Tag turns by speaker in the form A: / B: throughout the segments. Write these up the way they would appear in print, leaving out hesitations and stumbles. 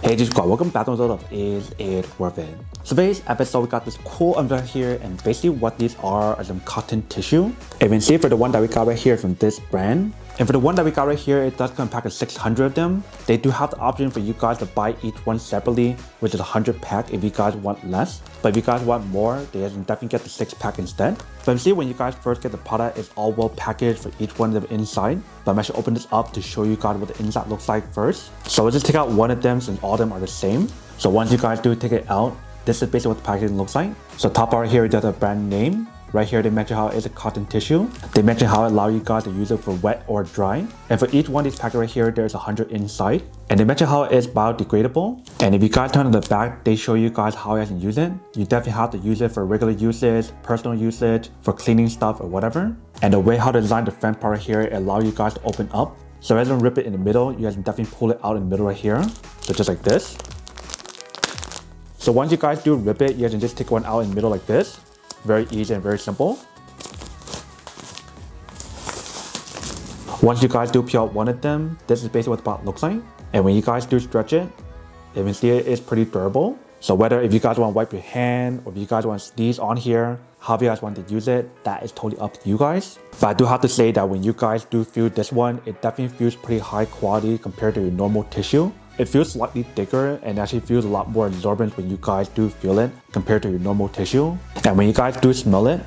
A: Hey Discord, welcome back to another episode of Is It Worth It? So today's episode we got this cool umbrella here, and basically what these are some cotton tissue. And you can see for the one that we got right here from this brand. And for the one that we got right here, it does come in a pack of 600 of them. They do have the option for you guys to buy each one separately, which is a 100 pack if you guys want less. But if you guys want more, they can definitely get the 6 pack instead. So you see when you guys first get the product, it's all well packaged for each one of the inside. But I'm actually open this up to show you guys what the inside looks like first. So let's just take out one of them since all of them are the same. So once you guys do take it out, this is basically what the packaging looks like. So top part here, there's a brand name. Right here, they mention how it is a cotton tissue. They mention how it allows you guys to use it for wet or dry. And for each one of these packets right here, there's 100 inside. And they mention how it is biodegradable. And if you guys turn to the back, they show you guys how you guys can use it. You definitely have to use it for regular usage, personal usage, for cleaning stuff or whatever. And the way how to design the front part right here, it allows you guys to open up. So rather than rip it in the middle, you guys can definitely pull it out in the middle right here. So just like this. So once you guys do rip it, you guys can just take one out in the middle like this. Very easy and very simple. Once you guys do peel out one of them, this is basically what the box looks like. And when you guys do stretch it, you can see it is pretty durable. So whether if you guys want to wipe your hand or if you guys want to sneeze on here, however you guys want to use it, that is totally up to you guys. But I do have to say that when you guys do feel this one, it definitely feels pretty high quality compared to your normal tissue. It feels slightly thicker and actually feels a lot more absorbent when you guys do feel it compared to your normal tissue. And when you guys do smell it,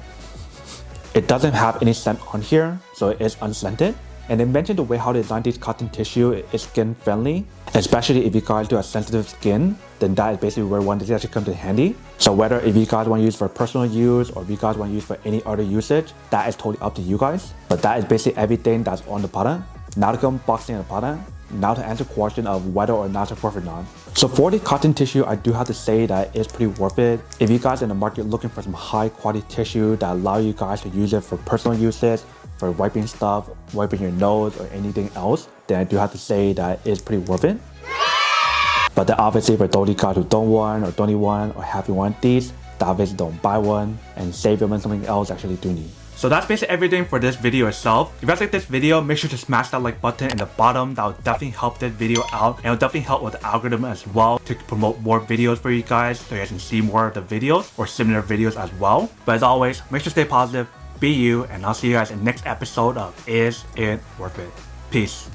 A: it doesn't have any scent on here, so it is unscented. And they mentioned the way how they design these cotton tissue is skin friendly, especially if you guys do have sensitive skin, then that is basically where one this actually comes in handy. So whether if you guys want to use for personal use or if you guys want to use for any other usage, that is totally up to you guys. But that is basically everything that's on the product. Now to come unboxing the product. Now to answer the question of whether or not it's worth it or not. So for the cotton tissue, I do have to say that it's pretty worth it. If you guys in the market looking for some high quality tissue that allow you guys to use it for personal usage, for wiping stuff, wiping your nose or anything else, then I do have to say that it's pretty worth it. But then obviously for those guys who don't want or don't need one or have you want these, then obviously don't buy one and save them on something else actually do need. So that's basically everything for this video itself. If you guys like this video, make sure to smash that like button in the bottom. That will definitely help this video out, and it will definitely help with the algorithm as well to promote more videos for you guys so you guys can see more of the videos or similar videos as well. But as always, make sure to stay positive, be you, and I'll see you guys in the next episode of Is It Worth It? Peace.